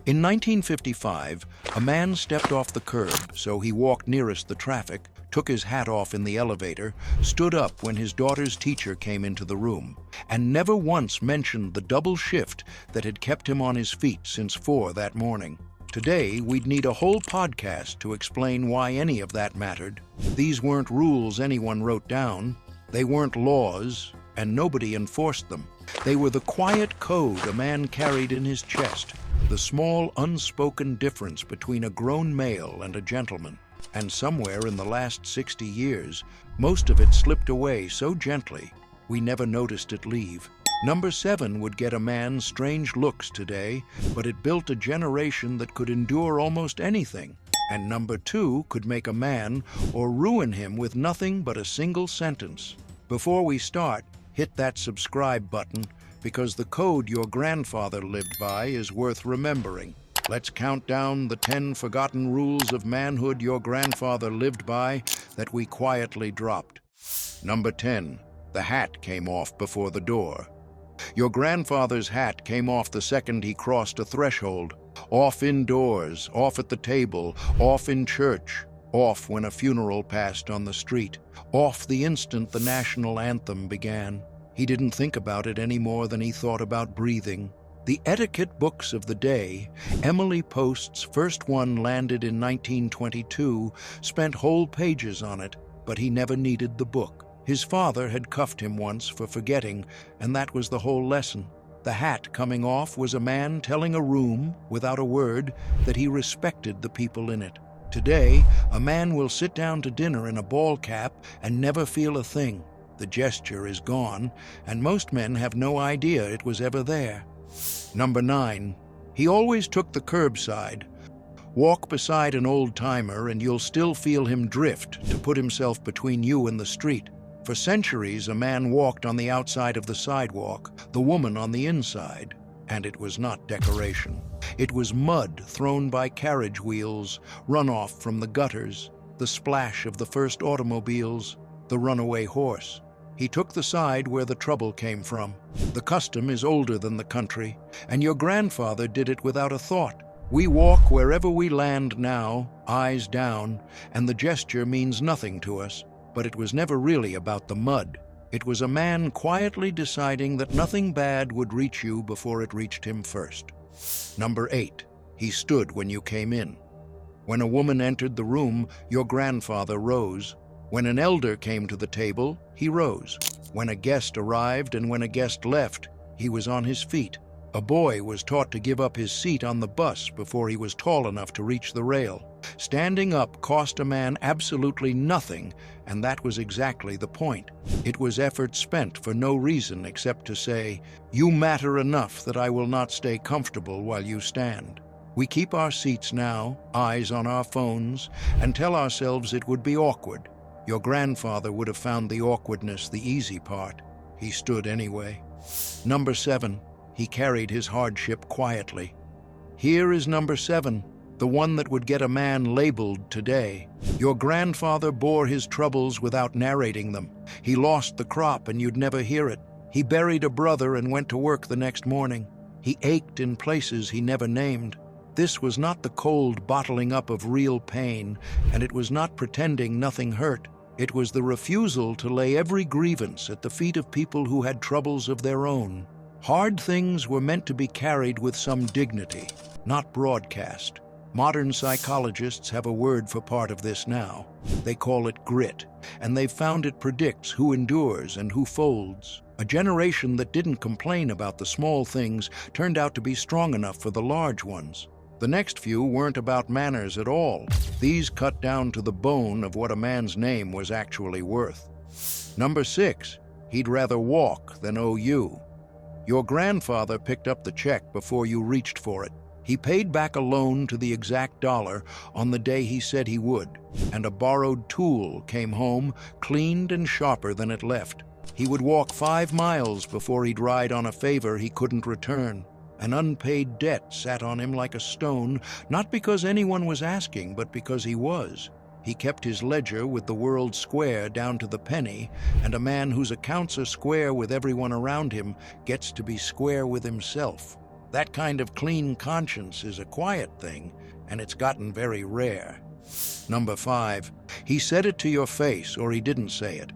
In 1955, a man stepped off the curb, so he walked nearest the traffic, took his hat off in the elevator, stood up when his daughter's teacher came into the room, and never once mentioned the double shift that had kept him on his feet since 4 that morning. Today, we'd need a whole podcast to explain why any of that mattered. These weren't rules anyone wrote down. They weren't laws, and nobody enforced them. They were the quiet code a man carried in his chest, the small, unspoken difference between a grown male and a gentleman. And somewhere in the last 60 years, most of it slipped away so gently, we never noticed it leave. Number 7 would get a man strange looks today, but it built a generation that could endure almost anything. And number 2 could make a man or ruin him with nothing but a single sentence. Before we start, hit that subscribe button, because the code your grandfather lived by is worth remembering. Let's count down the 10 forgotten rules of manhood your grandfather lived by that we quietly dropped. Number 10. The hat came off before the door. Your grandfather's hat came off the second he crossed a threshold. Off indoors, off at the table, off in church, off when a funeral passed on the street, off the instant the national anthem began. He didn't think about it any more than he thought about breathing. The etiquette books of the day, Emily Post's first one landed in 1922, spent whole pages on it, but he never needed the book. His father had cuffed him once for forgetting, and that was the whole lesson. The hat coming off was a man telling a room, without a word, that he respected the people in it. Today, a man will sit down to dinner in a ball cap and never feel a thing. The gesture is gone, and most men have no idea it was ever there. Number 9. He always took the curbside. Walk beside an old-timer and you'll still feel him drift to put himself between you and the street. For centuries, a man walked on the outside of the sidewalk, the woman on the inside, and it was not decoration. It was mud thrown by carriage wheels, runoff from the gutters, the splash of the first automobiles, the runaway horse. He took the side where the trouble came from. The custom is older than the country, and your grandfather did it without a thought. We walk wherever we land now, eyes down, and the gesture means nothing to us. But it was never really about the mud. It was a man quietly deciding that nothing bad would reach you before it reached him first. Number 8. He stood when you came in. When a woman entered the room, your grandfather rose. When an elder came to the table, he rose. When a guest arrived and when a guest left, he was on his feet. A boy was taught to give up his seat on the bus before he was tall enough to reach the rail. Standing up cost a man absolutely nothing, and that was exactly the point. It was effort spent for no reason except to say, "You matter enough that I will not stay comfortable while you stand." We keep our seats now, eyes on our phones, and tell ourselves it would be awkward. Your grandfather would have found the awkwardness the easy part. He stood anyway. Number 7. He carried his hardship quietly. Here is number 7, the one that would get a man labeled today. Your grandfather bore his troubles without narrating them. He lost the crop and you'd never hear it. He buried a brother and went to work the next morning. He ached in places he never named. This was not the cold bottling up of real pain, and it was not pretending nothing hurt. It was the refusal to lay every grievance at the feet of people who had troubles of their own. Hard things were meant to be carried with some dignity, not broadcast. Modern psychologists have a word for part of this now. They call it grit, and they've found it predicts who endures and who folds. A generation that didn't complain about the small things turned out to be strong enough for the large ones. The next few weren't about manners at all. These cut down to the bone of what a man's name was actually worth. Number 6, he'd rather walk than owe you. Your grandfather picked up the check before you reached for it. He paid back a loan to the exact dollar on the day he said he would, and a borrowed tool came home cleaned and sharper than it left. He would walk 5 miles before he'd ride on a favor he couldn't return. An unpaid debt sat on him like a stone, not because anyone was asking, but because he was. He kept his ledger with the world square down to the penny, and a man whose accounts are square with everyone around him gets to be square with himself. That kind of clean conscience is a quiet thing, and it's gotten very rare. Number 5, he said it to your face or he didn't say it.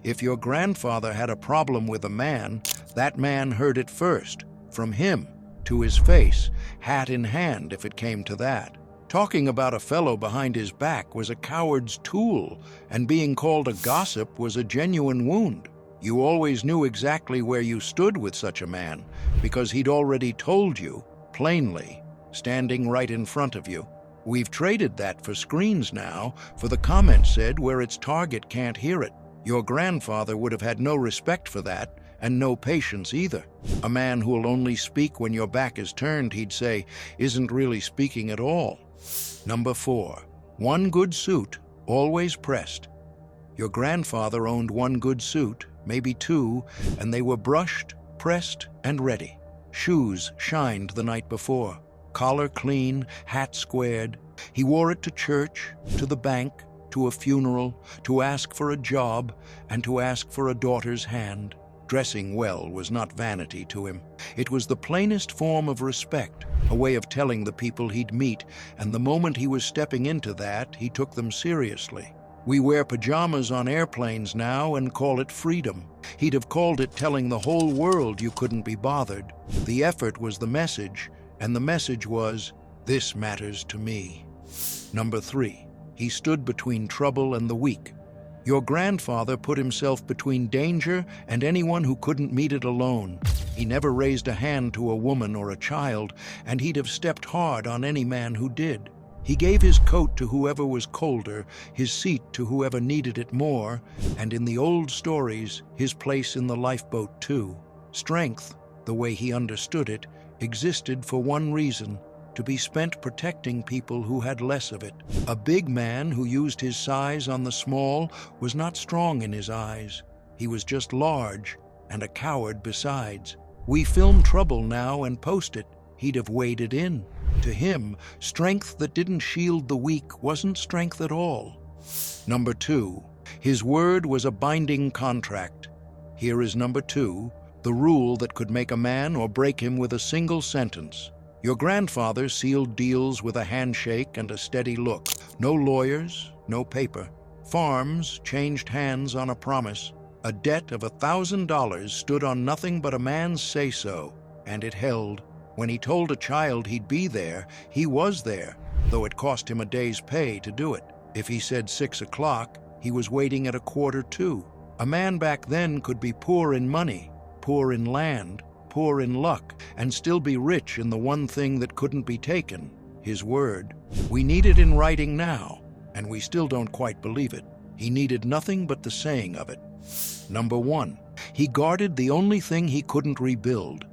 If your grandfather had a problem with a man, that man heard it first, from him, to his face, hat in hand if it came to that. Talking about a fellow behind his back was a coward's tool, and being called a gossip was a genuine wound. You always knew exactly where you stood with such a man, because he'd already told you, plainly, standing right in front of you. We've traded that for screens now, for the comment said where its target can't hear it. Your grandfather would have had no respect for that, and no patience either. A man who'll only speak when your back is turned, he'd say, isn't really speaking at all. Number 4, one good suit, always pressed. Your grandfather owned one good suit, maybe 2, and they were brushed, pressed, and ready. Shoes shined the night before, collar clean, hat squared. He wore it to church, to the bank, to a funeral, to ask for a job, and to ask for a daughter's hand. Dressing well was not vanity to him. It was the plainest form of respect, a way of telling the people he'd meet, and the moment he was stepping into that, he took them seriously. We wear pajamas on airplanes now and call it freedom. He'd have called it telling the whole world you couldn't be bothered. The effort was the message, and the message was, this matters to me. Number 3, he stood between trouble and the weak. Your grandfather put himself between danger and anyone who couldn't meet it alone. He never raised a hand to a woman or a child, and he'd have stepped hard on any man who did. He gave his coat to whoever was colder, his seat to whoever needed it more, and in the old stories, his place in the lifeboat too. Strength, the way he understood it, existed for one reason: to be spent protecting people who had less of it. A big man who used his size on the small was not strong in his eyes. He was just large, and a coward besides. We film trouble now and post it. He'd have waded in. To him, strength that didn't shield the weak wasn't strength at all. Number 2, his word was a binding contract. Here is number 2, the rule that could make a man or break him with a single sentence. Your grandfather sealed deals with a handshake and a steady look. No lawyers, no paper. Farms changed hands on a promise. A debt of $1,000 stood on nothing but a man's say-so, and it held. When he told a child he'd be there, he was there, though it cost him a day's pay to do it. If he said 6 o'clock, he was waiting at 1:45. A man back then could be poor in money, poor in land, poor in luck, and still be rich in the one thing that couldn't be taken, his word. We need it in writing now, and we still don't quite believe it. He needed nothing but the saying of it. Number 1, he guarded the only thing he couldn't rebuild.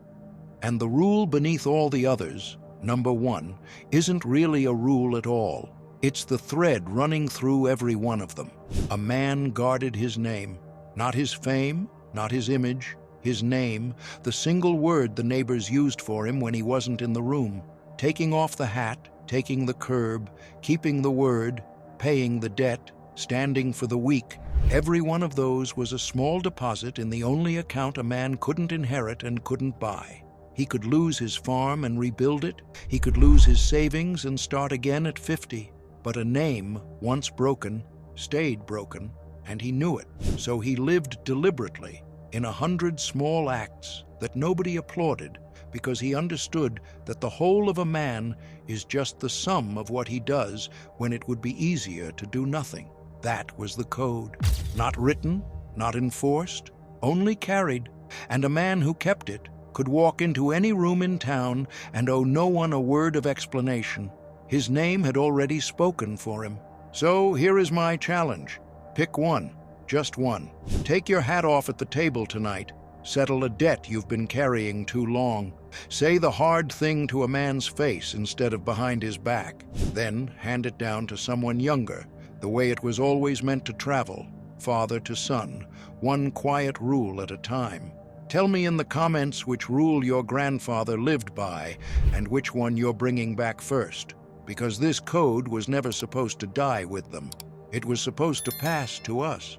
And the rule beneath all the others, number 1, isn't really a rule at all. It's the thread running through every one of them. A man guarded his name, not his fame, not his image, his name, the single word the neighbors used for him when he wasn't in the room. Taking off the hat, taking the curb, keeping the word, paying the debt, standing for the weak. Every one of those was a small deposit in the only account a man couldn't inherit and couldn't buy. He could lose his farm and rebuild it. He could lose his savings and start again at 50. But a name, once broken, stayed broken, and he knew it. So he lived deliberately, in 100 small acts that nobody applauded, because he understood that the whole of a man is just the sum of what he does when it would be easier to do nothing. That was the code. Not written, not enforced, only carried. And a man who kept it could walk into any room in town and owe no one a word of explanation. His name had already spoken for him. So here is my challenge. Pick one. Just one. Take your hat off at the table tonight. Settle a debt you've been carrying too long. Say the hard thing to a man's face instead of behind his back. Then hand it down to someone younger, the way it was always meant to travel, father to son, one quiet rule at a time. Tell me in the comments which rule your grandfather lived by and which one you're bringing back first, because this code was never supposed to die with them. It was supposed to pass to us.